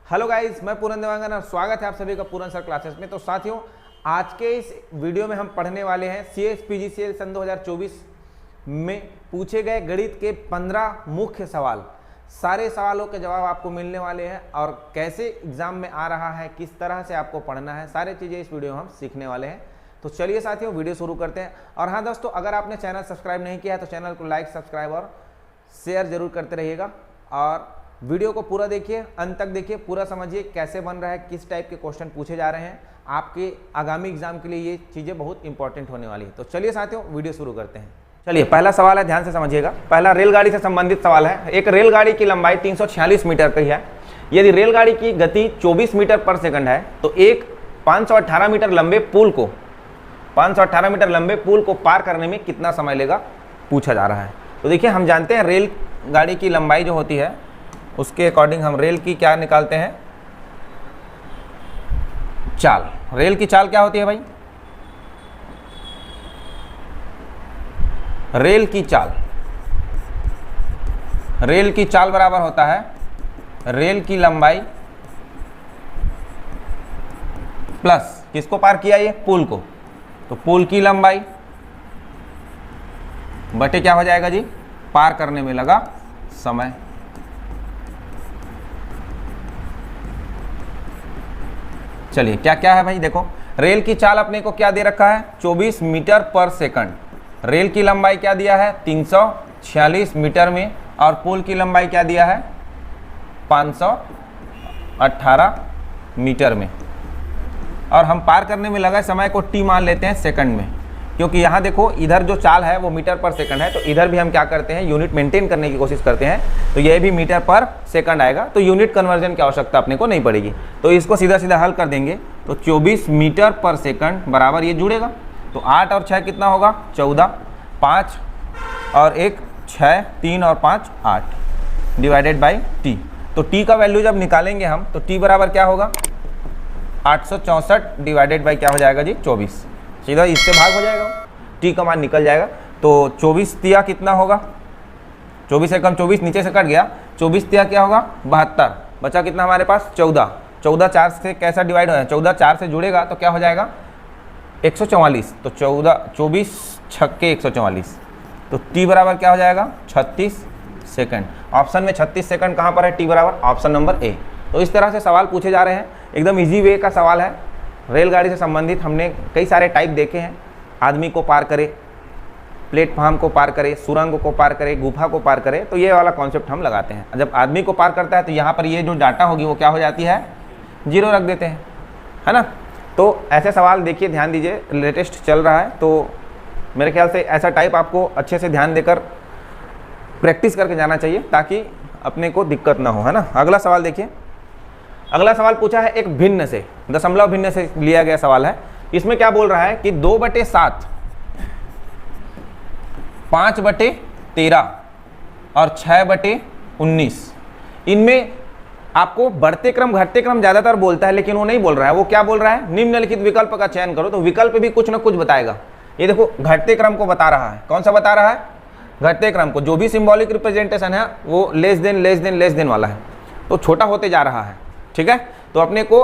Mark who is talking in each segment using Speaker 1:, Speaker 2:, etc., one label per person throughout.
Speaker 1: Hello guys, मैं पूरन देवांगन और स्वागत है आप सभी का पूरन सर क्लासेस में। तो साथियों, आज के इस वीडियो में हम पढ़ने वाले हैं सीएस पीजीसीएल सन 2024 में पूछे गए गणित के 15 मुख्य सवाल। सारे सवालों के जवाब आपको मिलने वाले हैं और कैसे एग्जाम में आ रहा है, किस तरह से आपको पढ़ना है, सारी चीज़ें इस वीडियो में हम सीखने वाले हैं। तो चलिए साथियों, वीडियो शुरू करते हैं। और हाँ दोस्तों, अगर आपने चैनल सब्सक्राइब नहीं किया है तो चैनल को लाइक, सब्सक्राइब और शेयर जरूर करते रहिएगा। और वीडियो को पूरा देखिए, अंत तक देखिए, पूरा समझिए कैसे बन रहा है, किस टाइप के क्वेश्चन पूछे जा रहे हैं। आपके आगामी एग्जाम के लिए ये चीज़ें बहुत इंपॉर्टेंट होने वाली है। तो चलिए साथियों, वीडियो शुरू करते हैं। चलिए, पहला सवाल है, ध्यान से समझिएगा। पहला रेलगाड़ी से संबंधित सवाल है। एक रेलगाड़ी की लंबाई 346 मीटर की है। यदि रेलगाड़ी की गति 24 मीटर पर सेकंड है तो एक 518 मीटर लंबे पुल को पार करने में कितना समय लेगा, पूछा जा रहा है। तो देखिए, हम जानते हैं रेल गाड़ी की लंबाई जो होती है उसके अकॉर्डिंग हम रेल की क्या निकालते हैं, चाल। रेल की चाल क्या होती है भाई? रेल की चाल बराबर होता है रेल की लंबाई प्लस किसको पार किया, ये पुल को। तो पुल की लंबाई बटे क्या हो जाएगा जी, पार करने में लगा समय। चलिए, क्या क्या है भाई, देखो रेल की चाल अपने को क्या दे रखा है, 24 मीटर पर सेकंड। रेल की लंबाई क्या दिया है, 346 मीटर में। और पुल की लंबाई क्या दिया है, 518 मीटर में। और हम पार करने में लगा समय को टी मान लेते हैं सेकंड में, क्योंकि यहाँ देखो इधर जो चाल है वो मीटर पर सेकंड है, तो इधर भी हम क्या करते हैं, यूनिट मेंटेन करने की कोशिश करते हैं। तो ये भी मीटर पर सेकंड आएगा, तो यूनिट कन्वर्जन की आवश्यकता अपने को नहीं पड़ेगी। तो इसको सीधा सीधा हल कर देंगे तो 24 मीटर पर सेकंड बराबर ये जुड़ेगा। तो 8 और 6 कितना होगा, 14, 5 और 1 6, 3 और 5 8 डिवाइडेड बाई टी। तो टी का वैल्यू जब निकालेंगे हम तो टी बराबर क्या होगा, 864 डिवाइडेड बाई क्या हो जाएगा जी, 24। सीधा इससे भाग हो जाएगा, टी का मान निकल जाएगा। तो 24 तिया कितना होगा, 24 से कम 24 नीचे से कट गया, 24 तिया क्या होगा, 72। बचा कितना हमारे पास, 14। 14 4 से कैसा डिवाइड हो जाए, 14 4 से जुड़ेगा तो क्या हो जाएगा, 144। तो 24 छक्के 144। तो टी बराबर क्या हो जाएगा, 36 सेकंड। ऑप्शन में 36 सेकंड कहाँ पर है, टी बराबर ऑप्शन नंबर ए। तो इस तरह से सवाल पूछे जा रहे हैं, एकदम इजी वे का सवाल है। रेलगाड़ी से संबंधित हमने कई सारे टाइप देखे हैं, आदमी को पार करे, प्लेटफॉर्म को पार करे, सुरंग को पार करे, गुफा को पार करे। तो ये वाला कॉन्सेप्ट हम लगाते हैं। जब आदमी को पार करता है तो यहाँ पर ये जो डाटा होगी वो क्या हो जाती है, 0 रख देते हैं, है ना। तो ऐसे सवाल देखिए, ध्यान दीजिए, लेटेस्ट चल रहा है। तो मेरे ख्याल से ऐसा टाइप आपको अच्छे से ध्यान देकर प्रैक्टिस करके जाना चाहिए ताकि अपने को दिक्कत ना हो, है ना। अगला सवाल देखिए। अगला सवाल पूछा है एक भिन्न से, दशमलव भिन्न से लिया गया सवाल है। इसमें क्या बोल रहा है कि 2/7, 5/13 और 6/19, इनमें आपको बढ़ते क्रम घटते क्रम ज्यादातर बोलता है, लेकिन वो नहीं बोल रहा है। वो क्या बोल रहा है, निम्नलिखित विकल्प का चयन करो। तो विकल्प भी कुछ ना कुछ बताएगा। ये देखो घटते क्रम को बता रहा है। कौन सा बता रहा है, घटते क्रम को। जो भी सिंबॉलिक रिप्रेजेंटेशन है वो लेस देन वाला है, तो छोटा होते जा रहा है, ठीक है। तो अपने को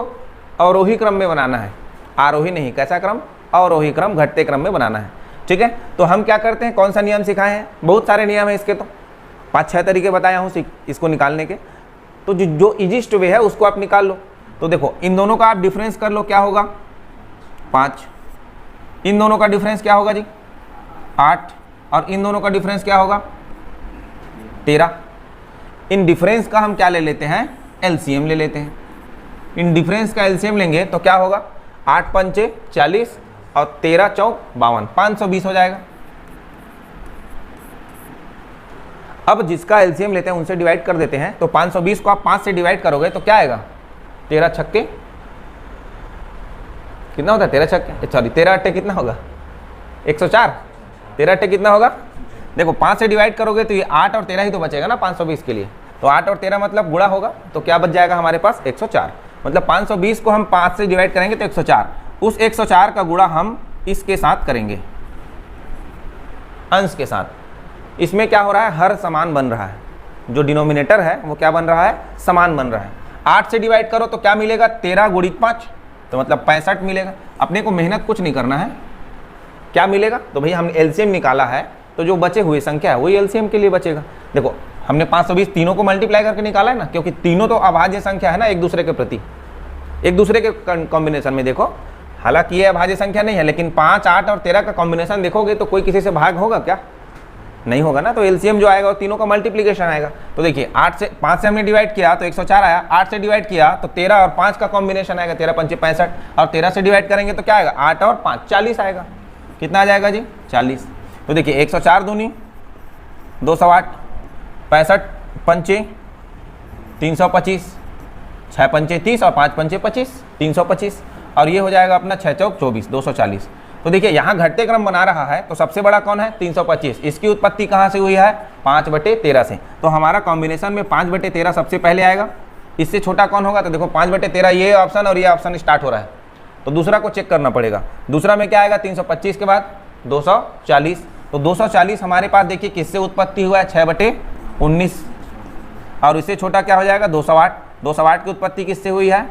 Speaker 1: अवरोही क्रम में बनाना है, आरोही नहीं। कैसा क्रम, अवरोही क्रम, घटते क्रम में बनाना है, ठीक है। तो हम क्या करते हैं, कौन सा नियम सिखाए हैं, बहुत सारे नियम है इसके, तो 5-6 तरीके बताया हूँ इसको निकालने के। तो जो इजीस्ट वे है उसको आप निकाल लो। तो देखो, इन दोनों का आप डिफरेंस कर लो, क्या होगा, 5। इन दोनों का डिफरेंस क्या होगा जी, 8। और इन दोनों का डिफरेंस क्या होगा, 13। इन डिफरेंस का हम क्या ले लेते हैं, एलसीएम ले लेते हैं। इन डिफरेंस का एलसीएम लेंगे तो क्या होगा, 8 पंचे 40 और 13 चौक 52, 520 हो जाएगा। अब जिसका एलसीएम लेते हैं उनसे डिवाइड कर देते हैं। तो 520 को आप 5 से डिवाइड करोगे तो क्या आएगा, 13 छक्के कितना होता है, 13 छक्के सॉरी 13 अट्टे कितना होगा, 104। 13 अट्टे कितना होगा, देखो 5 से डिवाइड करोगे तो ये 8 और 13 ही तो बचेगा ना 520 के लिए। तो 8 और 13 मतलब गुणा होगा, तो क्या बच जाएगा हमारे पास, 104। मतलब 520 को हम 5 से डिवाइड करेंगे तो 104। उस 104 का गुणा हम इसके साथ करेंगे, अंश के साथ। इसमें क्या हो रहा है, हर समान बन रहा है। जो डिनोमिनेटर है वो क्या बन रहा है, समान बन रहा है। 8 से डिवाइड करो तो क्या मिलेगा, 13 गुणित 5, तो मतलब 65 मिलेगा। अपने को मेहनत कुछ नहीं करना है, क्या मिलेगा, तो भैया हमने एलसीएम निकाला है, तो जो बचे हुए संख्या है वही एलसीएम के लिए बचेगा। देखो हमने 520 तीनों को मल्टीप्लाई करके निकाला है ना, क्योंकि तीनों तो अभाज्य संख्या है ना एक दूसरे के प्रति, एक दूसरे के कॉम्बिनेशन में। देखो हालांकि ये अभाज्य संख्या नहीं है, लेकिन 5, 8 और 13 का कॉम्बिनेशन देखोगे तो कोई किसी से भाग होगा क्या, नहीं होगा ना। तो एलसीएम जो आएगा वो तीनों का मल्टीप्लिकेशन आएगा। तो देखिए 5 से हमने डिवाइड किया तो 104 आया, 8 से डिवाइड किया तो 13 और 5 का कॉम्बिनेशन आएगा, 13 पंचे 65, और 13 से डिवाइड करेंगे तो क्या आएगा, 8 और 5 40 आएगा। कितना आ जाएगा जी, 40। तो देखिए 104 दूनी 208, 65 पंचे 325, 6 पंचे 30 और 5 पंचे 25, 325, और ये हो जाएगा अपना 6 चौक 24, 240। तो देखिए यहाँ घटते क्रम बना रहा है, तो सबसे बड़ा कौन है, 325। इसकी उत्पत्ति कहाँ से हुई है, 5/13 से। तो हमारा कॉम्बिनेशन में 5/13 सबसे पहले आएगा। इससे छोटा कौन होगा, तो देखो 5/13 ये ऑप्शन और ये ऑप्शन स्टार्ट हो रहा है, तो दूसरा को चेक करना पड़ेगा। दूसरा में क्या आएगा, 325 के बाद 240। तो 240 हमारे पास देखिए किससे उत्पत्ति हुआ है, 6/19, और इससे छोटा क्या हो जाएगा, 208। 208 की उत्पत्ति किससे हुई है,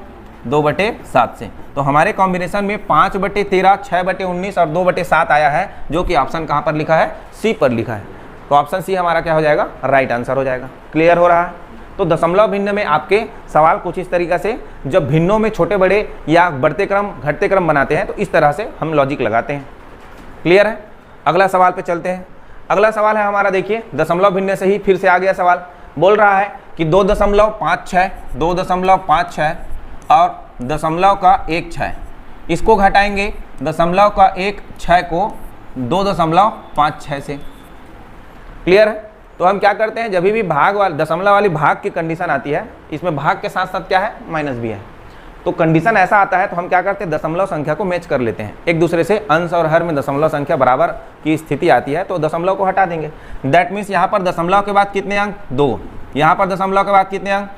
Speaker 1: 2/7 से। तो हमारे कॉम्बिनेशन में 5/13, 6/19 और 2/7 आया है, जो कि ऑप्शन कहाँ पर लिखा है, सी पर लिखा है। तो ऑप्शन सी हमारा क्या हो जाएगा, राइट आंसर हो जाएगा। क्लियर हो रहा है। तो दशमलव भिन्न में आपके सवाल कुछ इस तरीक़े से, जब भिन्नों में छोटे बड़े या बढ़ते क्रम घटते क्रम बनाते हैं तो इस तरह से हम लॉजिक लगाते हैं। क्लियर है। अगला सवाल पे चलते हैं। अगला सवाल है हमारा, देखिए दशमलव भिन्न से ही फिर से आ गया सवाल। बोल रहा है कि 2.56, 2.56 और दशमलव का 1/6, इसको घटाएंगे दशमलव का 1/6 को 2.56 से। क्लियर है। तो हम क्या करते हैं, जब भी भाग वाली दशमलव वाली भाग की कंडीशन आती है, इसमें भाग के साथ साथ क्या है, माइनस भी है, तो कंडीशन ऐसा आता है तो हम क्या करते हैं, दशमलव संख्या को मैच कर लेते हैं एक दूसरे से। अंश और हर में दशमलव संख्या बराबर की स्थिति आती है तो दशमलव को हटा देंगे। दैट मीन्स यहाँ पर दशमलव के बाद कितने अंक, 2, यहाँ पर दशमलव के बाद कितने अंक,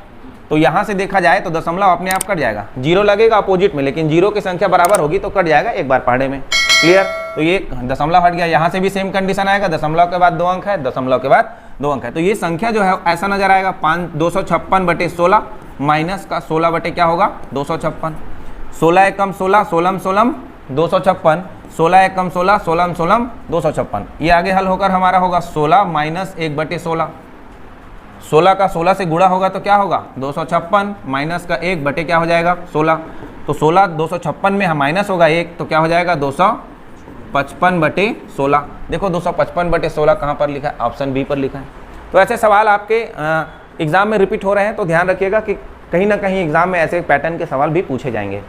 Speaker 1: तो यहाँ से देखा जाए तो दशमलव अपने आप कट जाएगा, 0 लगेगा अपोजिट में, लेकिन 0 की संख्या बराबर होगी तो कट जाएगा एक बार पढ़ने में। क्लियर। तो ये दशमलव हट गया, यहाँ से भी सेम कंडीशन आएगा, दशमलव के बाद 2 अंक है, दशमलव के बाद 2 अंक है, तो ये संख्या जो है ऐसा नजर आएगा, 256/16 माइनस का 16 क्या होगा, 256। 16 एकम 16, 16 16 256, 16 एकम 16, 16 16 256। ये आगे हल होकर हमारा होगा 16 माइनस 1/16। 16 का 16 से गुणा होगा तो क्या होगा, 256 माइनस का 1 क्या हो जाएगा, 16। तो 16 256 में हम माइनस होगा 1 तो क्या हो जाएगा, 255/16। देखो 255/16 कहाँ पर लिखा है, ऑप्शन बी पर लिखा है। तो ऐसे सवाल आपके एग्जाम में रिपीट हो रहे हैं, तो ध्यान रखिएगा कि कहीं ना कहीं एग्जाम में ऐसे पैटर्न के सवाल भी पूछे जाएंगे।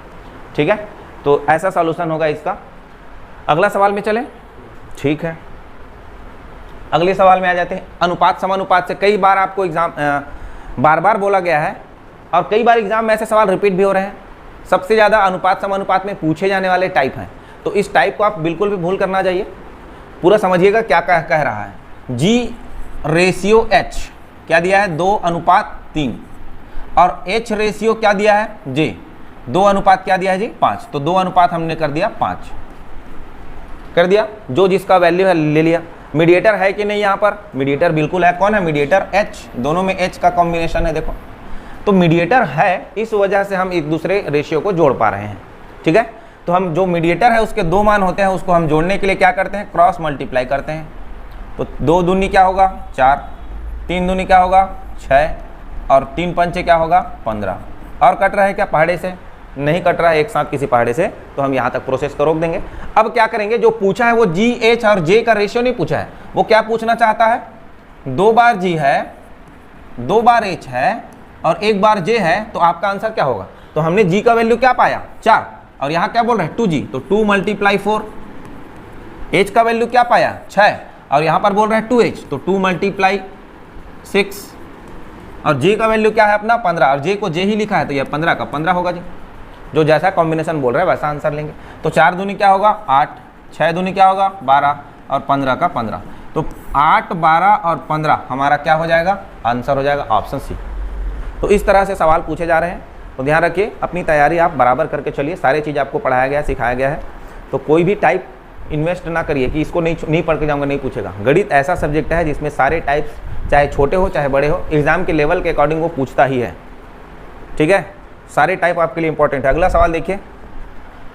Speaker 1: ठीक है, तो ऐसा सॉल्यूशन होगा इसका। अगला सवाल में चलें। ठीक है, अगले सवाल में आ जाते हैं। अनुपात समानुपात से कई बार आपको एग्जाम बार बार बोला गया है और कई बार एग्जाम में ऐसे सवाल रिपीट भी हो रहे हैं। सबसे ज़्यादा अनुपात समानुपात में पूछे जाने वाले टाइप हैं, तो इस टाइप को आप बिल्कुल भी भूल करना चाहिए। पूरा समझिएगा क्या कह रहा है। G/H क्या दिया है, 2:3, और H रेशियो क्या दिया है, J 2 क्या दिया है जी, 5। तो 2 हमने कर दिया 5 कर दिया, जो जिसका वैल्यू है ले लिया। मीडिएटर है कि नहीं, यहाँ पर मीडिएटर बिल्कुल है। कौन है मीडिएटर, H, दोनों में H का कॉम्बिनेशन है। देखो तो मीडिएटर है, इस वजह से हम एक दूसरे रेशियो को जोड़ पा रहे हैं। ठीक है, तो हम जो मीडिएटर है उसके 2 मान होते हैं, उसको हम जोड़ने के लिए क्या करते हैं, क्रॉस मल्टीप्लाई करते हैं। तो 2 दूनी क्या होगा, 4, 3 दूनी क्या होगा, 6, और 3 पंचे क्या होगा, 15। और कट रहा है क्या पहाड़े से, नहीं कट रहा है एक साथ किसी पहाड़े से, तो हम यहाँ तक प्रोसेस को रोक देंगे। अब क्या करेंगे, जो पूछा है वो G/H और J का रेशियो नहीं पूछा है, वो क्या पूछना चाहता है, 2 बार G है, 2 बार H है और 1 बार J है, तो आपका आंसर क्या होगा। तो हमने G का वैल्यू क्या पाया, 4, और यहाँ क्या बोल रहे हैं 2G, तो 2 × 4। H का वैल्यू क्या पाया, 6, और यहाँ पर बोल रहे हैं 2H, तो 2 × 6, और J का वैल्यू क्या है अपना 15, और J को J ही लिखा है तो यह 15 का 15 होगा जी। जो जैसा कॉम्बिनेशन बोल रहा है वैसा आंसर लेंगे। तो 4 दूनी क्या होगा 8, 6 दूनी क्या होगा 12, और 15 का 15। तो 8, 12 और 15 हमारा क्या हो जाएगा, आंसर हो जाएगा ऑप्शन सी। तो इस तरह से सवाल पूछे जा रहे हैं, तो ध्यान रखिए, अपनी तैयारी आप बराबर करके चलिए। सारी चीज़ आपको पढ़ाया गया है, सिखाया गया है, तो कोई भी टाइप इन्वेस्ट ना करिए कि इसको नहीं पढ़ के जाऊँगा, नहीं पूछेगा। गणित ऐसा सब्जेक्ट है जिसमें सारे टाइप्स, चाहे छोटे हो चाहे बड़े हो, एग्जाम के लेवल के अकॉर्डिंग वो पूछता ही है। ठीक है, सारे टाइप आपके लिए इंपॉर्टेंट है। अगला सवाल देखिए,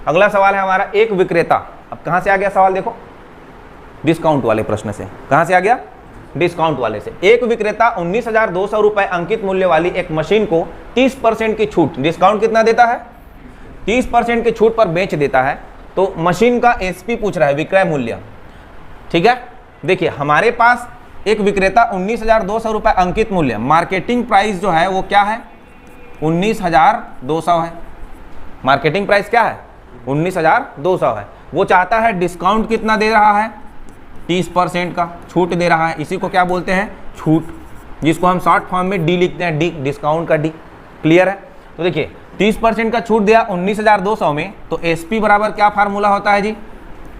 Speaker 1: अगला सवाल है हमारा एक विक्रेता। अब कहाँ से आ गया सवाल, देखो डिस्काउंट वाले प्रश्न से, कहाँ से आ गया, डिस्काउंट वाले से। एक विक्रेता 19,200 रुपए अंकित मूल्य वाली एक मशीन को 30% की छूट, डिस्काउंट कितना देता है, 30% की छूट पर बेच देता है। तो मशीन का एसपी पूछ रहा है, विक्रय मूल्य। ठीक है, देखिए हमारे पास एक विक्रेता 19,200 रुपए अंकित मूल्य, मार्केटिंग प्राइस जो है वो क्या है, 19,200 है। मार्केटिंग प्राइस क्या है, 19,200 है। वो चाहता है डिस्काउंट कितना दे रहा है, 30% का छूट दे रहा है। इसी को क्या बोलते हैं, छूट, जिसको हम शॉर्ट फॉर्म में डी लिखते हैं, डी, डिस्काउंट का डी। क्लियर है। तो देखिए 30% का छूट दिया 19,200 में, तो एसपी बराबर क्या फार्मूला होता है जी,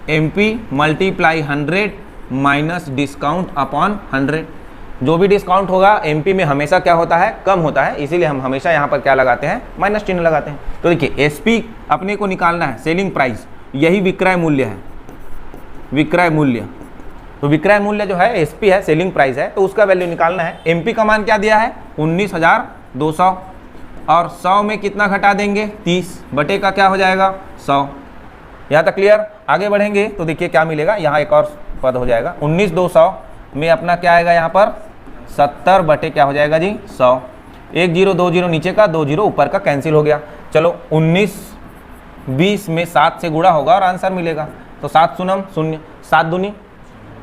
Speaker 1: MP multiply 100 minus discount upon 100। जो भी डिस्काउंट होगा एमपी में हमेशा क्या होता है, कम होता है, इसीलिए हम हमेशा यहाँ पर क्या लगाते हैं, माइनस चिन्ह लगाते हैं। तो देखिए एसपी अपने को निकालना है, सेलिंग प्राइस, यही विक्रय मूल्य है, विक्रय मूल्य। तो विक्रय मूल्य जो है एसपी है, सेलिंग प्राइस है, तो उसका वैल्यू निकालना है। एमपी का मान क्या दिया है, 19,200, और 100 में कितना घटा देंगे, 30 बटे का क्या हो जाएगा, 100। यहाँ तक क्लियर। आगे बढ़ेंगे तो देखिए क्या मिलेगा, यहाँ एक और पद हो जाएगा, 19,200 में अपना क्या आएगा यहाँ पर 70 बटे क्या हो जाएगा जी, 100। 1 0 2 0 नीचे का, 2 0 ऊपर का कैंसिल हो गया। चलो 19 में 7 से गुणा होगा और आंसर मिलेगा। तो 7 शून्य शून्य, 7 दूनी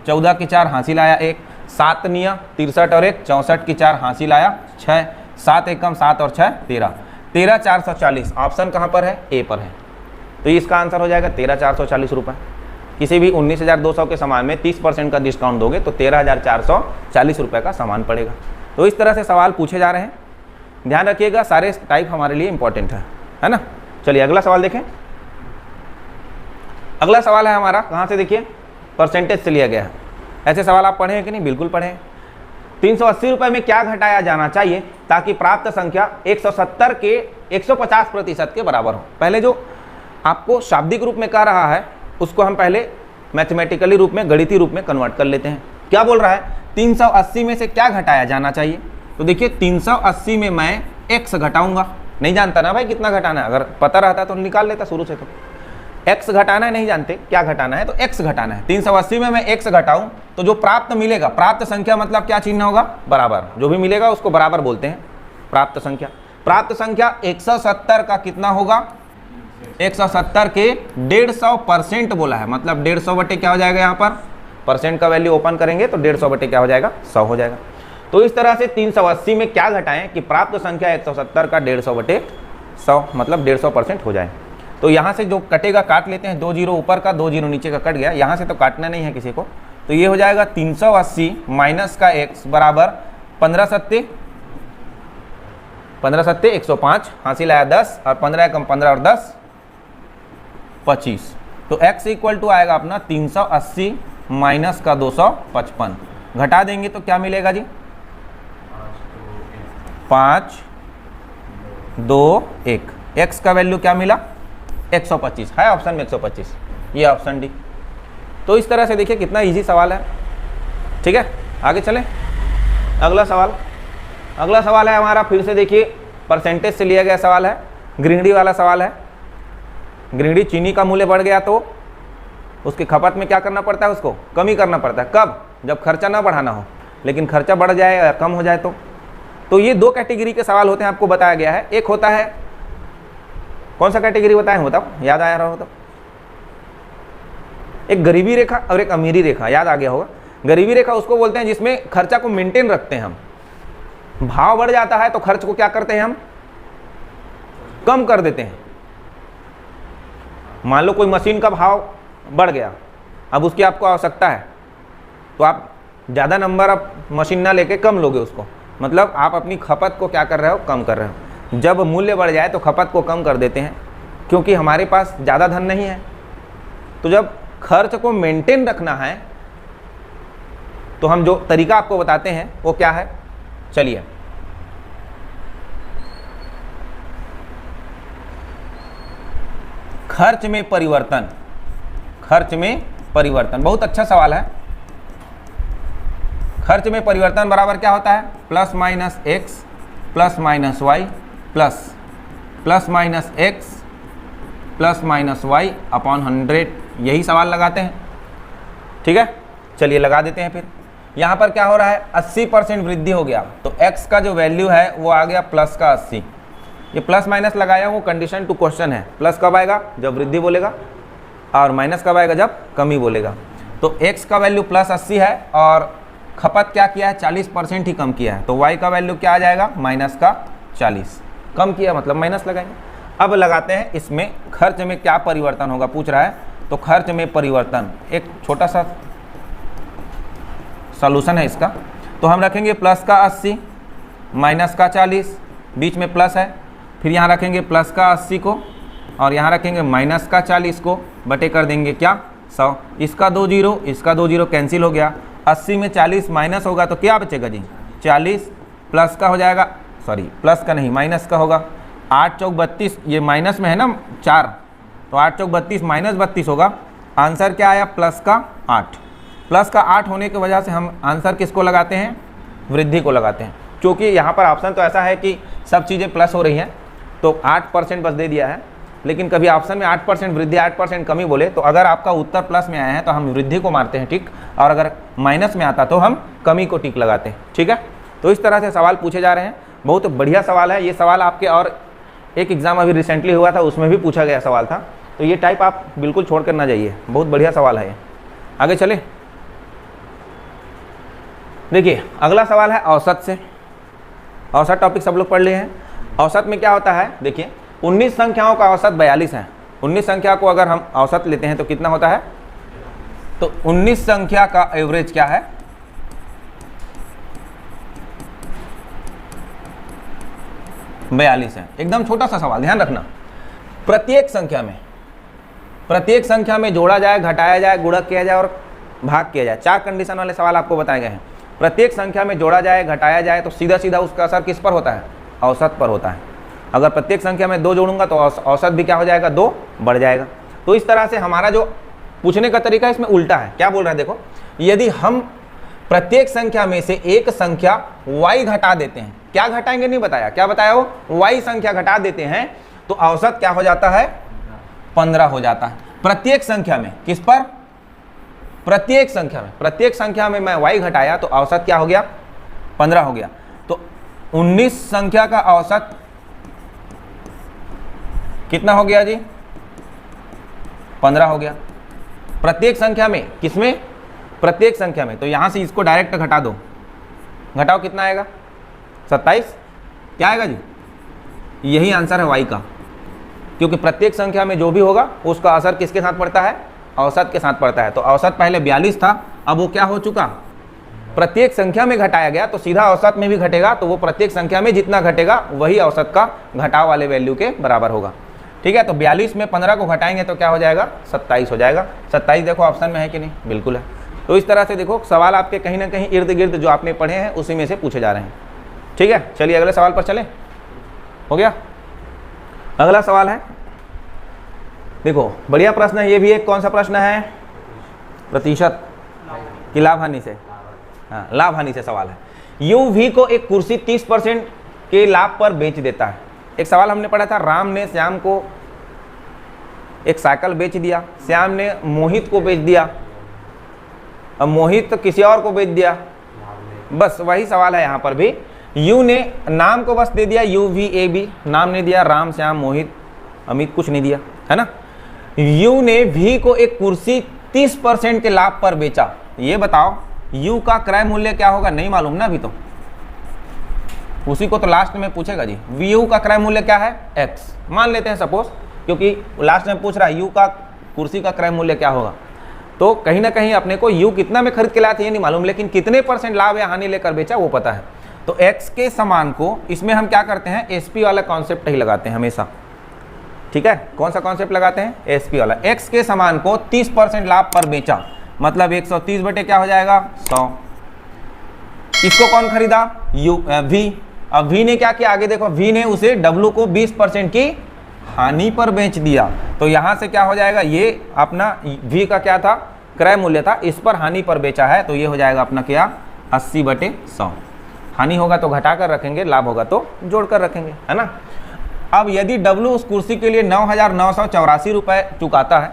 Speaker 1: 14 की 4 हासिल आया 1, 7 निया 63 और 1 64 की 4 हासिल आया 6, 7 एकम 7 और 6 13, 13,440। ऑप्शन कहाँ पर है, ए पर है। तो इसका आंसर हो जाएगा 13,440 रुपये। किसी भी 19,200 के सामान में 30% का डिस्काउंट दोगे तो 13,440 रुपये का सामान पड़ेगा। तो इस तरह से सवाल पूछे जा रहे हैं, ध्यान रखिएगा, सारे टाइप हमारे लिए इंपॉर्टेंट है ना। चलिए अगला सवाल देखें। अगला सवाल है हमारा, कहाँ से देखिए, परसेंटेज से लिया गया है। ऐसे सवाल आप पढ़े हैं कि नहीं, बिल्कुल पढ़े हैं। 380 रुपये में क्या घटाया जाना चाहिए ताकि प्राप्त संख्या 170 के 150% के बराबर हो। पहले जो आपको शाब्दिक रूप में कह रहा है उसको हम पहले मैथमेटिकली रूप में, गणितीय रूप में कन्वर्ट कर लेते हैं। क्या बोल रहा है, 380 में से क्या घटाया जाना चाहिए। तो देखिए 380 में मैं x घटाऊंगा, नहीं जानता ना भाई कितना घटाना है, अगर पता रहता तो निकाल लेता शुरू से। तो x घटाना है, नहीं जानते क्या घटाना है, तो x घटाना है। 380 में मैं x घटाऊं तो जो प्राप्त मिलेगा, प्राप्त संख्या मतलब क्या चिन्ह होगा, बराबर, जो भी मिलेगा उसको बराबर बोलते हैं प्राप्त संख्या। प्राप्त संख्या 170 का कितना होगा, 170 के 150% बोला है, मतलब 150 बटे क्या हो जाएगा, यहाँ पर परसेंट का वैल्यू ओपन करेंगे तो 150 बटे क्या हो जाएगा, 100 हो जाएगा। तो इस तरह से 380 में क्या घटाएं कि प्राप्त संख्या 170 का 150 बटे 100 मतलब 150% हो जाए। तो यहाँ से जो कटेगा काट लेते हैं, 2 0 ऊपर का 2 0 नीचे का कट गया, यहाँ से तो काटना नहीं है किसी को। तो ये हो जाएगा 380 माइनस का x बराबर 15 सत्ते 105 हासिल आया 10 और 15 कम 15 और 10 25। तो x इक्वल टू आएगा अपना 380 माइनस का 255, घटा देंगे तो क्या मिलेगा जी, 5 2 1। x का वैल्यू क्या मिला, 125 है, ऑप्शन में 125, ये ऑप्शन डी। तो इस तरह से देखिए कितना इजी सवाल है। ठीक है, आगे चलें। अगला सवाल, अगला सवाल है हमारा, फिर से देखिए परसेंटेज से लिया गया सवाल है, गृहिणी वाला सवाल है। गृहिणी चीनी का मूल्य बढ़ गया तो उसकी खपत में क्या करना पड़ता है, उसको कम ही करना पड़ता है। कब, जब खर्चा ना बढ़ाना हो, लेकिन खर्चा बढ़ जाए या कम हो जाए तो ये दो कैटेगरी के सवाल होते हैं, आपको बताया गया है। एक होता है, कौन सा कैटेगरी बताएं, बताओ, याद आया रहा हो तो, एक गरीबी रेखा और एक अमीरी रेखा, याद आ गया होगा। गरीबी रेखा उसको बोलते हैं जिसमें खर्चा को मेंटेन रखते हैं हम, भाव बढ़ जाता है तो खर्च को क्या करते हैं हम, कम कर देते हैं। मान लो कोई मशीन का भाव बढ़ गया, अब उसकी आपको आवश्यकता है तो आप ज़्यादा नंबर अब मशीन ना लेके कम लोगे उसको, मतलब आप अपनी खपत को क्या कर रहे हो, कम कर रहे हो। जब मूल्य बढ़ जाए तो खपत को कम कर देते हैं, क्योंकि हमारे पास ज़्यादा धन नहीं है। तो जब खर्च को मेंटेन रखना है तो हम जो तरीका आपको बताते हैं वो क्या है, चलिए। खर्च में परिवर्तन, खर्च में परिवर्तन बहुत अच्छा सवाल है। खर्च में परिवर्तन बराबर क्या होता है, plus minus X plus minus Y plus minus X plus minus Y upon 100, यही सवाल लगाते हैं। ठीक है, चलिए लगा देते हैं। फिर यहाँ पर क्या हो रहा है, 80% वृद्धि हो गया, तो x का जो वैल्यू है वो आ गया प्लस का 80। ये प्लस माइनस लगाया वो कंडीशन टू क्वेश्चन है। प्लस कब आएगा, जब वृद्धि बोलेगा, और माइनस कब आएगा, जब कमी बोलेगा। तो x का वैल्यू प्लस 80 है और खपत क्या किया है, 40% ही कम किया है, तो y का वैल्यू क्या आ जाएगा, माइनस का 40। कम किया मतलब माइनस लगाएंगे। अब लगाते हैं इसमें खर्च में क्या परिवर्तन होगा पूछ रहा है, तो खर्च में परिवर्तन एक छोटा सा सॉल्यूशन है इसका। तो हम रखेंगे प्लस का 80 माइनस का 40, बीच में प्लस है, फिर यहाँ रखेंगे प्लस का 80 को और यहाँ रखेंगे माइनस का 40 को, बटे कर देंगे क्या, 100। इसका 2 जीरो, इसका 2 जीरो कैंसिल हो गया। 80 में 40 माइनस होगा तो क्या बचेगा जी, 40 प्लस का हो जाएगा, सॉरी प्लस का नहीं माइनस का होगा। 8 चौक 32, ये माइनस में है ना 4, तो 8 चौक 32 माइनस 32 होगा। आंसर क्या आया, प्लस का 8। प्लस का 8 होने की वजह से हम आंसर किसको लगाते हैं, वृद्धि को लगाते हैं। क्योंकि यहाँ पर ऑप्शन तो ऐसा है कि सब चीज़ें प्लस हो रही हैं, तो 8% बस दे दिया है, लेकिन कभी ऑप्शन में 8% वृद्धि 8% कमी बोले तो अगर आपका उत्तर प्लस में आया है तो हम वृद्धि को मारते हैं टिक, और अगर माइनस में आता तो हम कमी को टिक लगाते हैं। ठीक है, तो इस तरह से सवाल पूछे जा रहे हैं। बहुत बढ़िया सवाल है ये सवाल आपके, और एक एग्ज़ाम अभी रिसेंटली हुआ था उसमें भी पूछा गया सवाल था, तो ये टाइप आप बिल्कुल छोड़ कर ना जाइए, बहुत बढ़िया सवाल है ये। आगे चले, देखिए अगला सवाल है औसत से। औसत टॉपिक सब लोग पढ़ लिए हैं। औसत में क्या होता है, देखिए 19 संख्याओं का औसत 42 है। 19 संख्या को अगर हम औसत लेते हैं तो कितना होता है, तो 19 संख्या का एवरेज क्या है, 42 है। एकदम छोटा सा सवाल, ध्यान रखना। प्रत्येक संख्या में जोड़ा जाए, घटाया जाए, गुणक किया जाए और भाग किया जाए, 4 कंडीशन वाले सवाल आपको बताए गए हैं। प्रत्येक संख्या में जोड़ा जाए, घटाया जाए, तो सीधा सीधा उसका असर किस पर होता है, औसत पर होता है। अगर प्रत्येक संख्या में 2 जोड़ूंगा तो औसत भी क्या हो जाएगा, 2 बढ़ जाएगा। तो इस तरह से हमारा जो पूछने का तरीका है इसमें उल्टा है। क्या बोल रहा है, देखो यदि हम प्रत्येक संख्या में से एक संख्या y घटा देते हैं, क्या घटाएंगे नहीं बताया, क्या बताया वो, y संख्या घटा देते हैं, तो औसत क्या हो जाता है, 15 हो जाता है। प्रत्येक संख्या में, किस पर, प्रत्येक संख्या में मैं y घटाया तो औसत क्या हो गया, 15 हो गया। तो 19 संख्या का औसत कितना हो गया जी, 15 हो गया। प्रत्येक संख्या में, किसमें, प्रत्येक संख्या में, तो यहां से इसको डायरेक्ट घटा दो, घटाओ कितना आएगा, 27। क्या आएगा जी, यही आंसर है y का, क्योंकि प्रत्येक संख्या में जो भी होगा उसका असर किसके साथ पड़ता है, औसत के साथ पड़ता है। तो औसत पहले 42 था, अब वो क्या हो चुका, प्रत्येक संख्या में घटाया गया, तो सीधा औसत में भी घटेगा, तो वो प्रत्येक संख्या में जितना घटेगा वही औसत का घटाव वाले वैल्यू के बराबर होगा। ठीक है, तो 42 में 15 को घटाएंगे तो क्या हो जाएगा, 27 हो जाएगा। 27 देखो ऑप्शन में है कि नहीं, बिल्कुल है। तो इस तरह से देखो सवाल आपके कहीं ना कहीं इर्द गिर्द जो आपने पढ़े हैं उसी में से पूछे जा रहे हैं। ठीक है, चलिए अगले सवाल पर चले, हो गया। अगला सवाल है, देखो बढ़िया प्रश्न है ये भी। एक कौन सा प्रश्न है, प्रतिशत की लाभ हानि से, हाँ लाभ हानि से सवाल है। यू वी को एक कुर्सी 30% के लाभ पर बेच देता है। एक सवाल हमने पढ़ा था, राम ने श्याम को एक साइकिल बेच दिया, श्याम ने मोहित को बेच दिया, अब मोहित तो किसी और को बेच दिया, बस वही सवाल है यहाँ पर भी। यू ने नाम को बस दे दिया, यू वी ए बी, नाम नहीं दिया, राम श्याम मोहित अमित कुछ नहीं दिया, है ना। यू ने वी को एक कुर्सी 30% के लाभ पर बेचा। ये बताओ यू का क्रय मूल्य क्या होगा, नहीं मालूम ना अभी, तो उसी को तो लास्ट में पूछेगा जी। वी यू का क्रय मूल्य क्या है, एक्स मान लेते हैं सपोज, क्योंकि लास्ट में पूछ रहा है यू का कुर्सी का क्रय मूल्य क्या होगा। तो कहीं ना कहीं अपने को यू कितना में खरीद के लाया था ये नहीं मालूम, लेकिन कितने % लाभ या हानि लेकर बेचा वो पता है। तो x के समान को इसमें हम क्या करते हैं, एसपी वाला कॉन्सेप्ट ही लगाते हैं हमेशा। ठीक है, कौन सा कॉन्सेप्ट लगाते हैं, एसपी वाला। x के समान को 30% लाभ पर बेचा, मतलब 130 बटे क्या हो जाएगा, 100। इसको कौन खरीदा, यू वी। अब v ने क्या किया, आगे देखो, v ने उसे w को 20% की हानि पर बेच दिया। तो यहां से क्या हो जाएगा, ये अपना v का क्या था, क्रय मूल्य था, इस पर हानि पर बेचा है, तो ये हो जाएगा अपना क्या, 80 बटे 100। हानि होगा तो घटा कर रखेंगे, लाभ होगा तो जोड़ कर रखेंगे, है ना। अब यदि W उस कुर्सी के लिए 9,984 रुपये चुकाता है,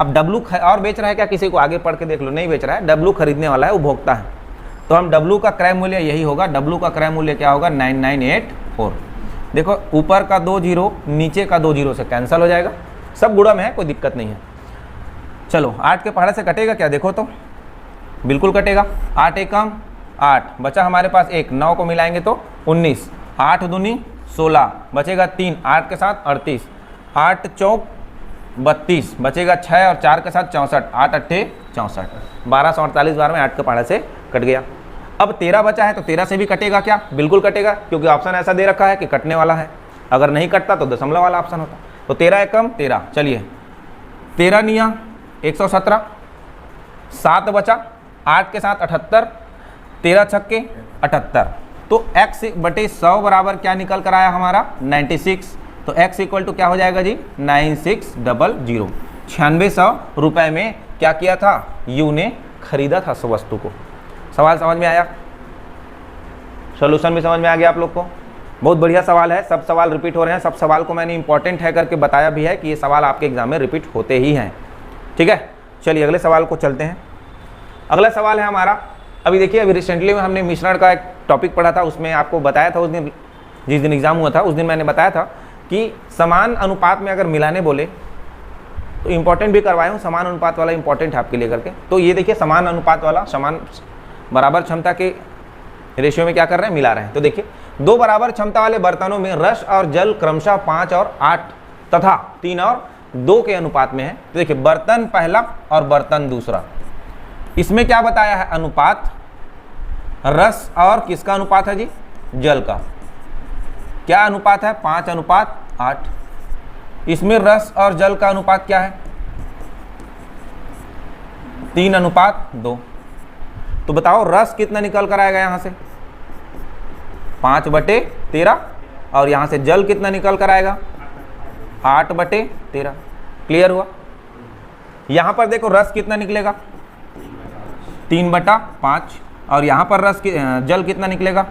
Speaker 1: अब W और बेच रहा है क्या, किसी को आगे पढ़ के देख लो, नहीं बेच रहा है, W खरीदने वाला है, उपभोक्ता है, तो हम W का क्रय मूल्य यही होगा, W का क्रय मूल्य क्या होगा 9984। देखो ऊपर का 2 जीरो नीचे का 2 जीरो से कैंसिल हो जाएगा, सब गुणा में है, कोई दिक्कत नहीं है। चलो 8 के पहाड़े से कटेगा क्या, देखो तो बिल्कुल कटेगा, 8 एकम 8, बचा हमारे पास 1, 9 को मिलाएंगे तो 19, 8 दूनी 16, बचेगा 3, 8 के साथ 38, 8 चौक 32, बचेगा 6 और 4 के साथ 64, 8 अट्ठे 64, 1248 बार में 8 के पहाड़े से कट गया। अब 13 बचा है तो 13 से भी कटेगा क्या, बिल्कुल कटेगा, क्योंकि ऑप्शन ऐसा दे रखा है कि कटने वाला है, अगर नहीं कटता तो दशमलव वाला ऑप्शन होता। तो 13 एकम 13, चलिए 13 निया 117, 7 बचा, 8 के साथ 78, 13 छक्के 78, तो x बटे 100 बराबर क्या निकल कर आया हमारा 96, तो x इक्वल टू क्या हो जाएगा जी 9600। 9600 रुपये में क्या किया था, यू ने खरीदा था उस वस्तु को। सवाल समझ में आया, सोल्यूशन भी समझ में आ गया आप लोग को, बहुत बढ़िया सवाल है, सब सवाल रिपीट हो रहे हैं, सब सवाल को मैंने इंपॉर्टेंट है करके बताया भी है कि ये सवाल आपके एग्जाम में रिपीट होते ही हैं, ठीक है। चलिए अगले सवाल को चलते हैं। अगला सवाल है हमारा, अभी देखिए अभी रिसेंटली में हमने मिश्रण का एक टॉपिक पढ़ा था, उसमें आपको बताया था उस दिन, जिस दिन एग्जाम हुआ था उस दिन मैंने बताया था कि समान अनुपात में अगर मिलाने बोले तो इंपॉर्टेंट भी करवाया हूँ, समान अनुपात वाला इंपॉर्टेंट है आपके लिए करके। तो ये देखिए समान अनुपात वाला, समान बराबर क्षमता के रेशियो में क्या कर रहे हैं, मिला रहे हैं। तो देखिए 2 बराबर क्षमता वाले बर्तनों में रस और जल क्रमशः 5 और 8 तथा 3 और 2 के अनुपात में है। तो देखिए बर्तन पहला और बर्तन दूसरा, इसमें क्या बताया है अनुपात, रस और किसका अनुपात है जी, जल का। क्या अनुपात है 5 अनुपात 8, इसमें रस और जल का अनुपात क्या है 3 अनुपात 2। तो बताओ रस कितना निकल कर आएगा यहाँ से 5/13, और यहाँ से जल कितना निकल कर आएगा 8/13। क्लियर हुआ। यहाँ पर देखो रस कितना निकलेगा 3/5, और यहाँ पर रस जल कितना निकलेगा,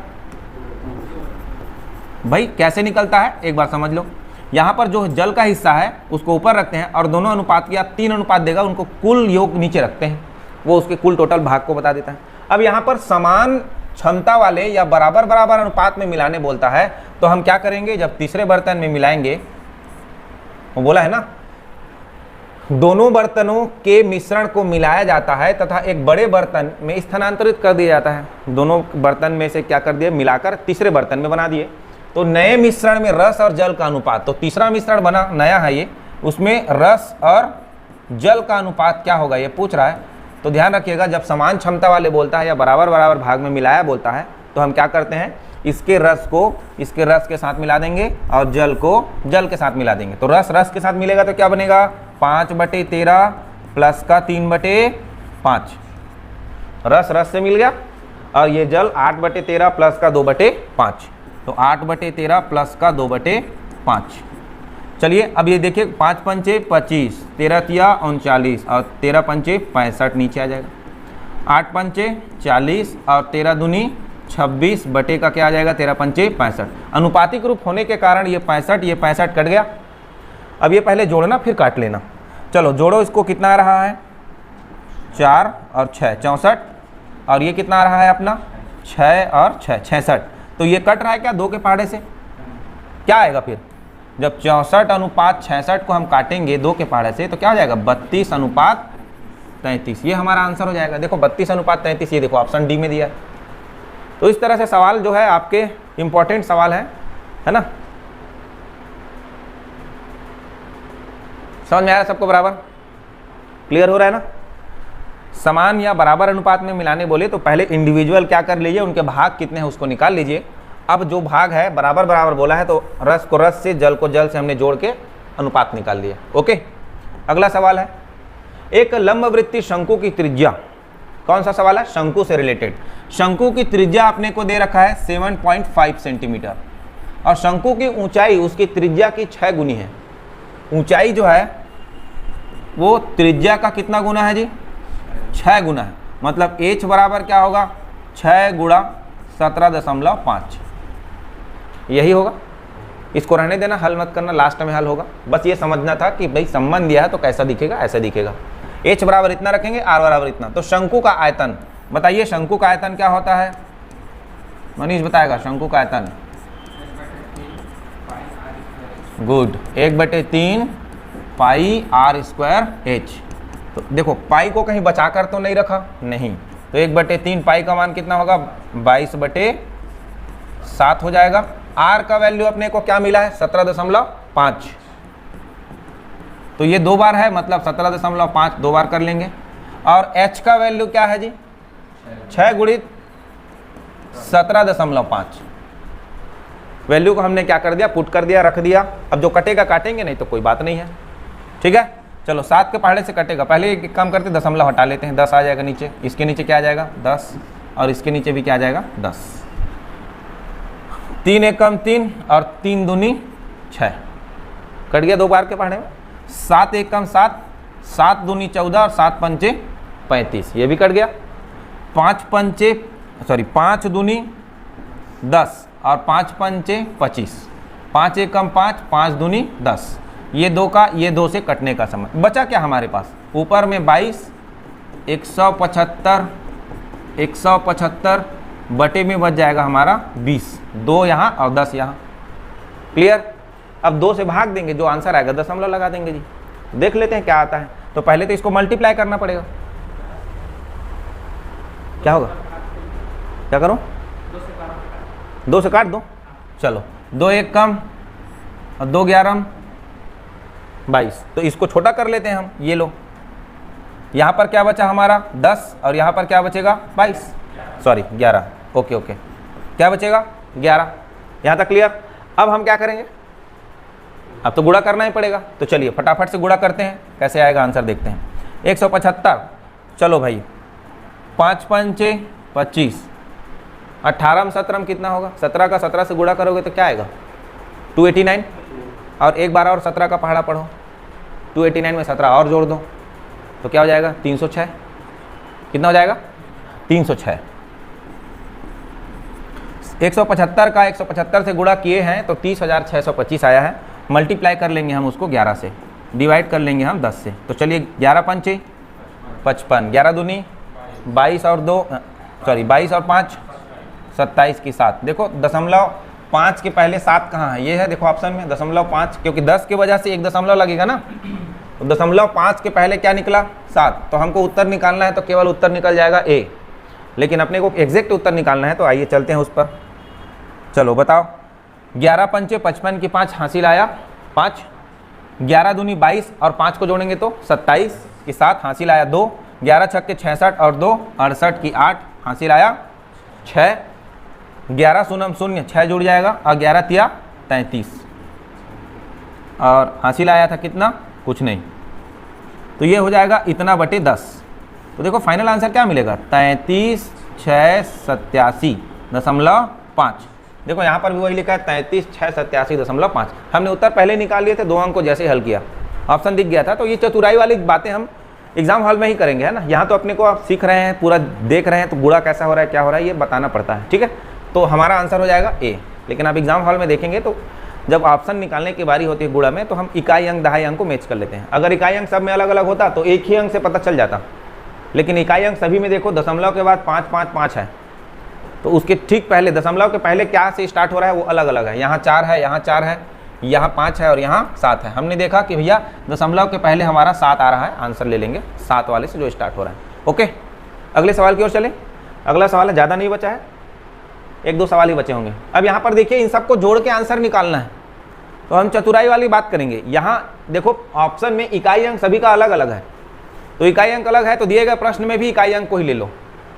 Speaker 1: भाई कैसे निकलता है एक बार समझ लो। यहाँ पर जो जल का हिस्सा है उसको ऊपर रखते हैं और दोनों अनुपात की आप 3 अनुपात देगा, उनको कुल योग नीचे रखते हैं, वो उसके कुल टोटल भाग को बता देता है। अब यहाँ पर समान क्षमता वाले या बराबर बराबर अनुपात में मिलाने बोलता है, तो हम क्या करेंगे, जब तीसरे बर्तन में मिलाएंगे, वो बोला है ना दोनों बर्तनों के मिश्रण को मिलाया जाता है तथा एक बड़े बर्तन में स्थानांतरित कर दिया जाता है। दोनों बर्तन में से क्या कर दिए, मिलाकर तीसरे बर्तन में बना दिए। तो नए मिश्रण में रस और जल का अनुपात, तो तीसरा मिश्रण बना नया है ये, उसमें रस और जल का अनुपात क्या होगा ये पूछ रहा है। तो ध्यान रखिएगा जब समान क्षमता वाले बोलता है या बराबर बराबर भाग में मिलाया बोलता है, तो हम क्या करते हैं, इसके रस को इसके रस के साथ मिला देंगे और जल को जल के साथ मिला देंगे। तो रस रस के साथ मिलेगा तो क्या बनेगा 5/13 प्लस का 3/5, रस रस से मिल गया, और ये जल 8/13 प्लस का 2/5, तो 8/13 प्लस का 2/5। चलिए अब ये देखिए 5 पंचे 25, 13 तिया 39 और 13 पंचे 65 नीचे आ जाएगा, 8 पंचे 40 और 13 दूनी 26 बटे का क्या आ जाएगा 13 पंचे 65। अनुपातिक रूप होने के कारण ये 65 ये 65 कट गया। अब ये पहले जोड़ना फिर काट लेना। चलो जोड़ो, इसको कितना आ रहा है 4 और 6 64, और ये कितना आ रहा है अपना 6 और 6 66। तो ये कट रहा है क्या 2 के पहाड़े से, क्या आएगा फिर जब 64 अनुपात 66 को हम काटेंगे 2 के पहाड़े से, तो क्या हो जाएगा 32 अनुपात 33। ये हमारा आंसर हो जाएगा। देखो 32 अनुपात 33, ये देखो ऑप्शन डी में दिया है। तो इस तरह से सवाल जो है आपके इंपॉर्टेंट सवाल है ना। समझ में आया सबको, बराबर क्लियर हो रहा है ना। समान या बराबर अनुपात में मिलाने बोले तो पहले इंडिविजुअल क्या कर लीजिए, उनके भाग कितने हैं उसको निकाल लीजिए। अब जो भाग है बराबर बराबर बोला है तो रस को रस से जल को जल से हमने जोड़ के अनुपात निकाल लिया। ओके, अगला सवाल है, एक लंबवृत्तीय शंकु की त्रिज्या, कौन सा सवाल है, शंकु से रिलेटेड। शंकु की त्रिज्या अपने को दे रखा है 7.5 सेंटीमीटर, और शंकु की ऊंचाई उसकी त्रिज्या की 6 गुनी है। ऊंचाई जो है वो त्रिज्या का कितना गुना है जी 6 गुना है। मतलब h बराबर क्या होगा 6 गुणा 17.5, यही होगा। इसको रहने देना, हल मत करना, लास्ट में हल होगा। बस ये समझना था कि भाई संबंध दिया है तो कैसा दिखेगा, ऐसा दिखेगा। h बराबर इतना रखेंगे, r बराबर इतना। तो शंकु का आयतन बताइए, शंकु का आयतन क्या होता है? मनीष बताएगा शंकु का आयतन। गुड, 1/3 पाई r स्क्वायर h। तो देखो पाई को कहीं बचाकर तो नहीं रखा, नहीं, तो 1/3 पाई का मान कितना होगा? 22/7 हो जाएगा। r का वैल्यू अपने को क्या मिला है? 17.5। तो ये 2 बार है, मतलब 17.5 2 बार कर लेंगे। और h का वैल्यू क्या है जी? 6 गुणित 17.5। वैल्यू को हमने क्या कर दिया? पुट कर दिया, रख दिया। अब जो कटेगा काटेंगे, नहीं तो कोई बात नहीं है, ठीक है। चलो 7 के पहाड़े से कटेगा, पहले एक काम करते, दशमलव हटा लेते हैं। 10 आ जाएगा नीचे, इसके नीचे क्या आ जाएगा? 10, और इसके नीचे भी क्या आ जाएगा? 10। 3 एक कम 3 और 3 दूनी 6, कट गया 2 बार के पहाड़े में। 7 एक कम 7, 7 दूनी 14 और 7 पंचे 35, ये भी कट गया। 5 दूनी 10 और 5 पंचे 25, 5 एक कम 5, 5 दूनी 10। ये 2 का ये 2 से कटने का समय बचा क्या हमारे पास? ऊपर में 22, 175 बटे में बच जाएगा हमारा 20, 2 यहाँ और 10 यहाँ। क्लियर? अब 2 से भाग देंगे, जो आंसर आएगा दशमलव लगा देंगे जी। देख लेते हैं क्या आता है। तो पहले तो इसको मल्टीप्लाई करना पड़ेगा। क्या होगा? क्या करो? 2 से काट दो। चलो 2 एक कम और 2 11 22। तो इसको छोटा कर लेते हैं हम। ये लो, यहाँ पर क्या बचा हमारा? 10 और यहाँ पर क्या बचेगा? 22, सॉरी 11। ओके ओके, क्या बचेगा? 11। यहाँ तक क्लियर? अब हम क्या करेंगे? अब तो गुणा करना ही पड़ेगा। तो चलिए फटाफट से गुणा करते हैं, कैसे आएगा आंसर देखते हैं। 175, चलो भाई 5 पंचे 25, 18 17 कितना होगा? 17 का 17 से गुणा करोगे तो क्या आएगा? 289। और एक बार और 17 का पहाड़ा पढ़ो, 289 में 17 और जोड़ दो तो क्या हो जाएगा? 306। कितना हो जाएगा? 306। 175 का 175 से गुणा किए हैं तो 30,625 आया है। मल्टीप्लाई कर लेंगे हम उसको 11 से, डिवाइड कर लेंगे हम 10 से। तो चलिए 11 पंचे 55, 11 दूनी 22 और 2 सॉरी 22 और 5 27 की 7। देखो दशमलव 5 के पहले 7 कहाँ है? ये है, देखो ऑप्शन में दशमलव 5, क्योंकि 10 की वजह से एक दशमलव लगेगा ना। तो दशमलव 5 के पहले क्या निकला? 7। तो हमको उत्तर निकालना है तो केवल उत्तर निकल जाएगा ए, लेकिन अपने को एग्जैक्ट उत्तर निकालना है। तो आइए चलते हैं उस पर। चलो बताओ, 11 पंचे 55 की 5 हासिल आया 5, 11 दूनी 22 और 5 को जोड़ेंगे तो 27 की 7 हासिल आया 2, 11 छक्के 66 और 2 68 की 8 हासिल आया 6, 11 शून्य 0 6 जुड़ जाएगा और 11 तिया 33 और हासिल आया था कितना? कुछ नहीं। तो ये हो जाएगा इतना बटे 10। तो देखो फाइनल आंसर क्या मिलेगा? 33,687.5। देखो यहाँ पर भी वही लिखा है 33,687.5। हमने उत्तर पहले निकाल लिए थे, 2 अंक को जैसे ही हल किया ऑप्शन दिख गया था। तो ये चतुराई वाली बातें हम एग्जाम हॉल में ही करेंगे, है ना। यहाँ तो अपने को आप सीख रहे हैं, पूरा देख रहे हैं, तो गुणा कैसा हो रहा है, क्या हो रहा है, ये बताना पड़ता है, ठीक है। तो हमारा आंसर हो जाएगा ए। लेकिन आप एग्जाम हॉल में देखेंगे तो जब ऑप्शन निकालने की बारी होती है गुणा में, तो हम इकाई अंक दहाई अंक को मैच कर लेते हैं। अगर इकाई अंक सब में अलग अलग होता तो एक ही अंक से पता चल जाता, लेकिन इकाई अंक सभी में देखो दशमलव के बाद 5 5 5 है, तो उसके ठीक पहले दशमलव के पहले क्या से स्टार्ट हो रहा है वो अलग अलग है। यहाँ 4 है, यहाँ 4 है, यहाँ 5 है और यहाँ 7 है। हमने देखा कि भैया दशमलव के पहले हमारा 7 आ रहा है, आंसर ले लेंगे 7 वाले से जो स्टार्ट हो रहा है। ओके, अगले सवाल की ओर चले। अगला सवाल है, ज़्यादा नहीं बचा है, 1-2 सवाल ही बचे होंगे। अब यहाँ पर देखिए इन सबको जोड़ के आंसर निकालना है, तो हम चतुराई वाली बात करेंगे। यहाँ देखो ऑप्शन में इकाई अंक सभी का अलग अलग है, तो इकाई अंक अलग है तो दिए गए प्रश्न में भी इकाई अंक को ही ले लो,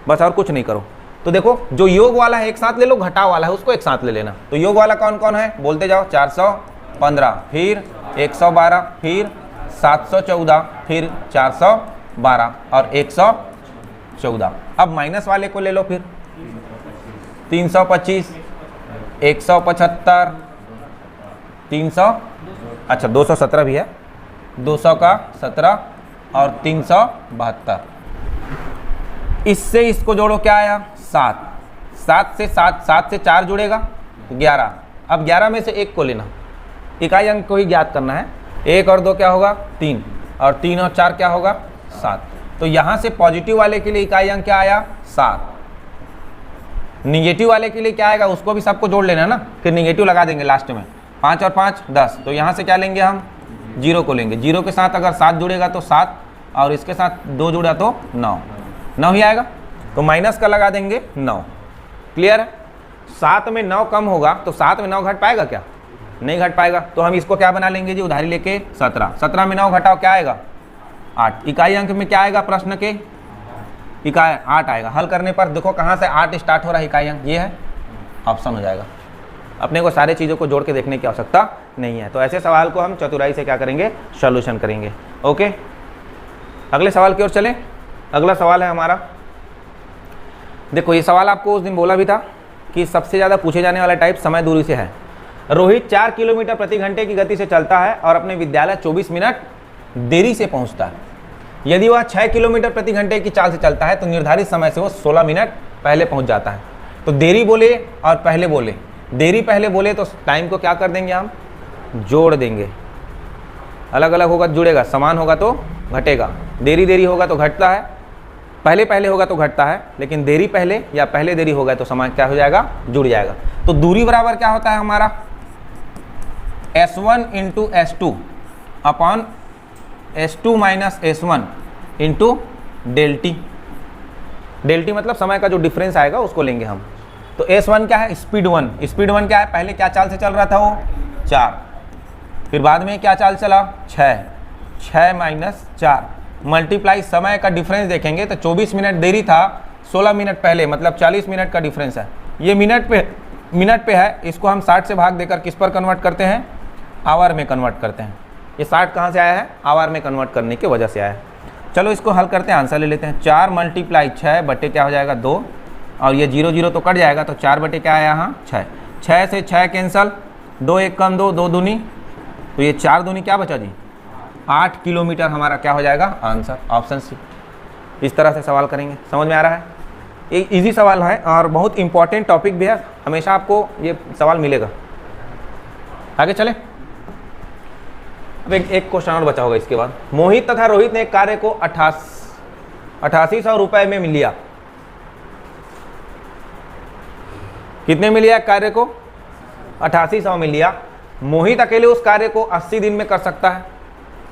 Speaker 1: बस और कुछ नहीं करो। तो देखो जो योग वाला है एक साथ ले लो, घटाव वाला है उसको एक साथ ले लेना। तो योग वाला कौन कौन है बोलते जाओ। 415, फिर 112, फिर 714, फिर 412 और 114। अब माइनस वाले को ले लो, फिर 325, 175, 300, अच्छा 217 भी है, 200 का 17 और 372। इससे इसको जोड़ो, क्या आया 7, 7 से 4 जुड़ेगा 11। अब 11 में से 1 को लेना, इकाई अंक को ही ज्ञात करना है। 1 और 2 क्या होगा 3, और 3 और 4 क्या होगा 7। तो यहाँ से पॉजिटिव वाले के लिए इकाई अंक क्या आया 7, निगेटिव वाले के लिए क्या आएगा उसको भी सबको जोड़ लेना ना, फिर निगेटिव लगा देंगे लास्ट में। 5 और 5 10, तो यहाँ से क्या लेंगे हम 0 को लेंगे। 0 के साथ अगर 7 जुड़ेगा तो 7, और इसके साथ 2 जुड़ा तो 9 ही आएगा, तो माइनस का लगा देंगे 9। क्लियर है। 7 में 9 कम होगा तो 7 में 9 घट पाएगा क्या, नहीं घट पाएगा। तो हम इसको क्या बना लेंगे जी, उधारी लेके 17। 17 में 9 घटाओ क्या आएगा 8। इकाई अंक में क्या आएगा प्रश्न के, इकाई 8 आएगा। हल करने पर देखो कहाँ से 8 स्टार्ट हो रहा है इकाई अंक, ये है ऑप्शन हो जाएगा। अपने को सारे चीज़ों को जोड़ के देखने की आवश्यकता नहीं है। तो ऐसे सवाल को हम चतुराई से क्या करेंगे, सॉल्यूशन करेंगे। ओके, अगले सवाल की ओर चलें। अगला सवाल है हमारा, देखो ये सवाल आपको उस दिन बोला भी था कि सबसे ज़्यादा पूछे जाने वाला टाइप समय दूरी से है। रोहित 4 किलोमीटर प्रति घंटे की गति से चलता है और अपने विद्यालय 24 मिनट देरी से पहुंचता है। यदि वह 6 किलोमीटर प्रति घंटे की चाल से चलता है तो निर्धारित समय से वो 16 मिनट पहले पहुंच जाता है। तो देरी बोले और पहले बोले, देरी पहले बोले तो टाइम को क्या कर देंगे हम, जोड़ देंगे। अलग अलग होगा जुड़ेगा, समान होगा तो घटेगा, देरी होगा तो घटता है, पहले पहले होगा तो घटता है, लेकिन देरी पहले या पहले देरी होगा तो समान क्या हो जाएगा, जुड़ जाएगा। तो दूरी बराबर क्या होता है हमारा, S1 into S2 upon S2 minus S1 into del T. Del T मतलब समय का जो डिफरेंस आएगा उसको लेंगे हम। तो S1 क्या है, स्पीड 1। स्पीड 1 क्या है, पहले क्या चाल से चल रहा था वो 4, फिर बाद में क्या चाल चला 6 माइनस 4 मल्टीप्लाई समय का डिफरेंस देखेंगे तो 24 मिनट देरी था, 16 मिनट पहले मतलब 40 मिनट का डिफरेंस है। ये मिनट पे है, इसको हम 60 से भाग देकर किस पर कन्वर्ट करते हैं, आवर में कन्वर्ट करते हैं। ये 60 कहाँ से आया है, आवर में कन्वर्ट करने की वजह से आया है। चलो इसको हल करते हैं, आंसर ले लेते हैं। 4 मल्टीप्लाई 6 बटे क्या हो जाएगा 2, और ये 0 0 तो कट जाएगा, तो 4 बटे क्या आया यहाँ 6। 6 से 6 कैंसल, 2 1 कम 2, 2 दूनी, तो ये 4 दूनी क्या बचा जी 8 किलोमीटर हमारा क्या हो जाएगा आंसर, ऑप्शन सी। इस तरह से सवाल करेंगे, समझ में आ रहा है। एक इजी सवाल है और बहुत इंपॉर्टेंट टॉपिक भी है, हमेशा आपको ये सवाल मिलेगा। आगे चले, अब एक क्वेश्चन और बचा होगा इसके बाद। मोहित तथा रोहित ने एक कार्य को 8800 रुपए में लिया। कितने में लिया कार्य को, 8800 में लिया। मोहित अकेले उस कार्य को 80 दिन में कर सकता है।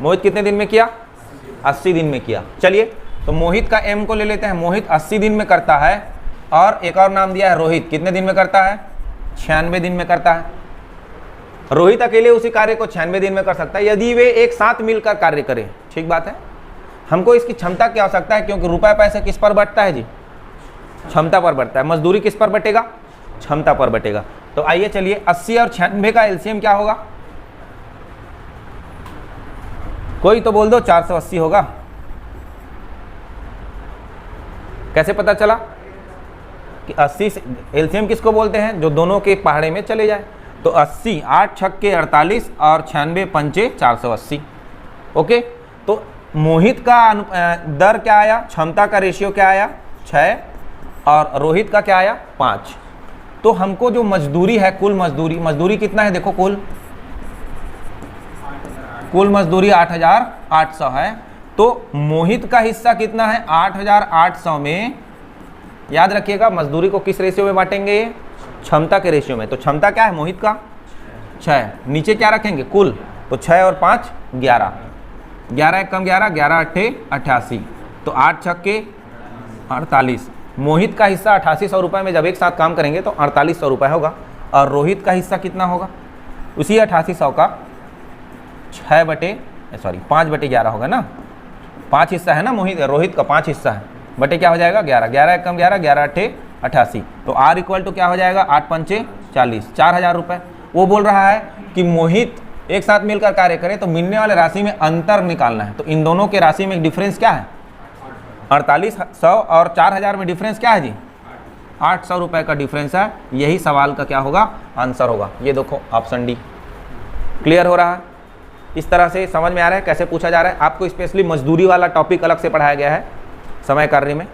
Speaker 1: मोहित कितने दिन में किया, 80 दिन में किया। चलिए तो मोहित का m को ले लेते हैं। मोहित 80 दिन में करता है, और एक और नाम दिया है रोहित, कितने दिन में करता है 96 दिन में करता है। रोहित अकेले उसी कार्य को 96 दिन में कर सकता है यदि वे एक साथ मिलकर कार्य करें। ठीक बात है, हमको इसकी क्षमता की आवश्यकता है, क्योंकि रुपए पैसे किस पर बढ़ता है जी, क्षमता पर बढ़ता है। मजदूरी किस पर बटेगा, क्षमता पर बटेगा। तो आइए चलिए 80 और 96 का एलसीएम क्या होगा, कोई तो बोल दो 480 होगा। कैसे पता चला कि 80 से एलसीएम किसको बोलते हैं, जो दोनों के पहाड़े में चले जाए। तो 80 8 छक्के 48 और 96 पंचे 480। ओके, तो मोहित का दर क्या आया, क्षमता का रेशियो क्या आया 6, और रोहित का क्या आया 5। तो हमको जो मजदूरी है, कुल मजदूरी कितना है, देखो कुल मजदूरी 8800 है। तो मोहित का हिस्सा कितना है 8800 में। याद रखिएगा मजदूरी को किस रेशियो में बांटेंगे, क्षमता के रेशियो में। तो क्षमता क्या है मोहित का 6, नीचे क्या रखेंगे कुल, तो 6 और 5 11, 11 1 कम 11, 11 8 88, तो 8 छक्के 48। मोहित का हिस्सा 8800 रुपये में जब एक साथ काम करेंगे तो 4800 रुपये होगा। और रोहित का हिस्सा कितना होगा, उसी 8800 का 5 बटे 11 होगा ना, 5 हिस्सा है ना रोहित का 5 हिस्सा है, बटे क्या हो जाएगा 11, 11 1 कम 11, 11 8 88। तो R इक्वल टू क्या हो जाएगा 8 पंचे 40, 4000 रुपये। वो बोल रहा है कि मोहित एक साथ मिलकर कार्य करें तो मिलने वाले राशि में अंतर निकालना है। तो इन दोनों के राशि में एक डिफरेंस क्या है 4800, और 4000 में डिफरेंस क्या है जी 800 रुपये का डिफरेंस है। यही सवाल का क्या होगा आंसर होगा। ये देखो ऑप्शन डी। क्लियर हो रहा है, इस तरह से समझ में आ रहा है कैसे पूछा जा रहा है। आपको स्पेशली मजदूरी वाला टॉपिक अलग से पढ़ाया गया है समय कार्य में।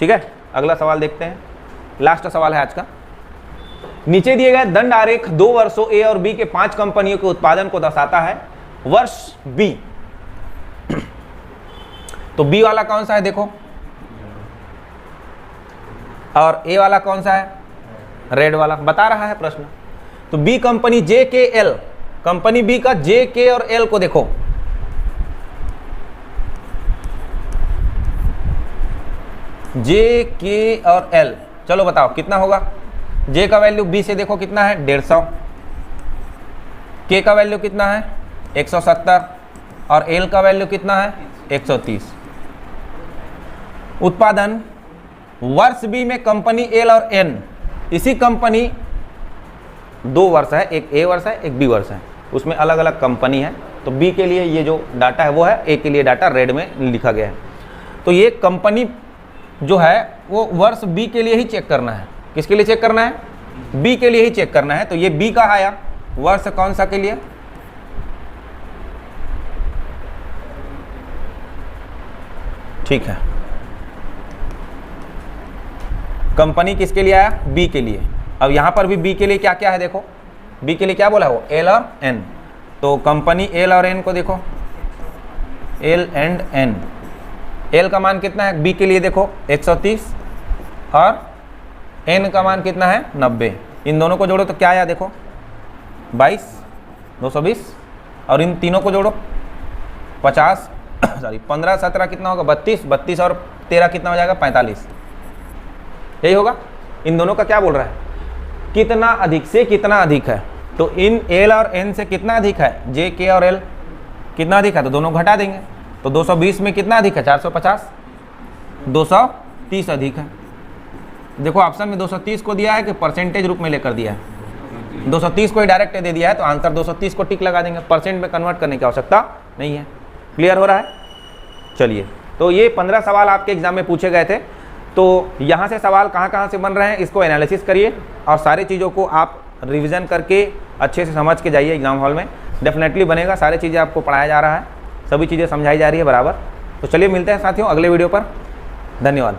Speaker 1: ठीक है, अगला सवाल देखते हैं, लास्ट सवाल है आज का। नीचे दिए गए दंड आरेख 2 वर्षों ए और बी के 5 कंपनियों के उत्पादन को दर्शाता है। वर्ष बी, तो बी वाला कौन सा है देखो, और ए वाला कौन सा है, रेड वाला, बता रहा है प्रश्न। तो बी कंपनी जे के एल, कंपनी बी का जे के और एल को देखो, जे के और एल, चलो बताओ कितना होगा। जे का वैल्यू बी से देखो कितना है 150, के का वैल्यू कितना है 170 और एल का वैल्यू कितना है 130। उत्पादन वर्ष बी में कंपनी एल और एन, इसी कंपनी 2 वर्ष है, एक ए वर्ष है एक बी वर्ष है, उसमें अलग अलग कंपनी है। तो बी के लिए ये जो डाटा है वो है, ए के लिए डाटा रेड में लिखा गया है। तो ये कंपनी जो है वो वर्ष बी के लिए ही चेक करना है। किसके लिए चेक करना है, बी के लिए ही चेक करना है। तो ये बी का आया, वर्ष कौन सा के लिए, ठीक है, कंपनी किसके लिए आया, बी के लिए। अब यहां पर भी बी के लिए क्या क्या है देखो, बी के लिए क्या बोला वो, एल और एन। तो कंपनी एल और एन को देखो, एल एंड एन, एल का मान कितना है बी के लिए देखो 130 और एन का मान कितना है 90। इन दोनों को जोड़ो तो क्या आया देखो 22, 220 और इन तीनों को जोड़ो 50 सॉरी 15 17 कितना होगा 32, 32 और 13 कितना हो जाएगा 45, यही होगा। इन दोनों का क्या बोल रहा है, कितना अधिक से कितना अधिक है। तो इन एल और एन से कितना अधिक है, जे के और एल कितना अधिक है, तो दोनों घटा देंगे। तो 220 में कितना अधिक है 450, 230 अधिक है। देखो ऑप्शन में 230 को दिया है कि परसेंटेज रूप में लेकर दिया है, 230 को ही डायरेक्ट दे दिया है, तो आंसर 230 को टिक लगा देंगे, परसेंट में कन्वर्ट करने की आवश्यकता नहीं है। क्लियर हो रहा है। चलिए, तो ये 15 सवाल आपके एग्जाम में पूछे गए थे। तो यहाँ से सवाल कहाँ से बन रहे हैं इसको एनालिसिस करिए और सारी चीज़ों को आप रिवीजन करके अच्छे से समझ के जाइए एग्जाम हॉल में, डेफिनेटली बनेगा। सारी चीज़ें आपको पढ़ाया जा रहा है, सभी चीज़ें समझाई जा रही है बराबर। तो चलिए मिलते हैं साथियों अगले वीडियो पर, धन्यवाद।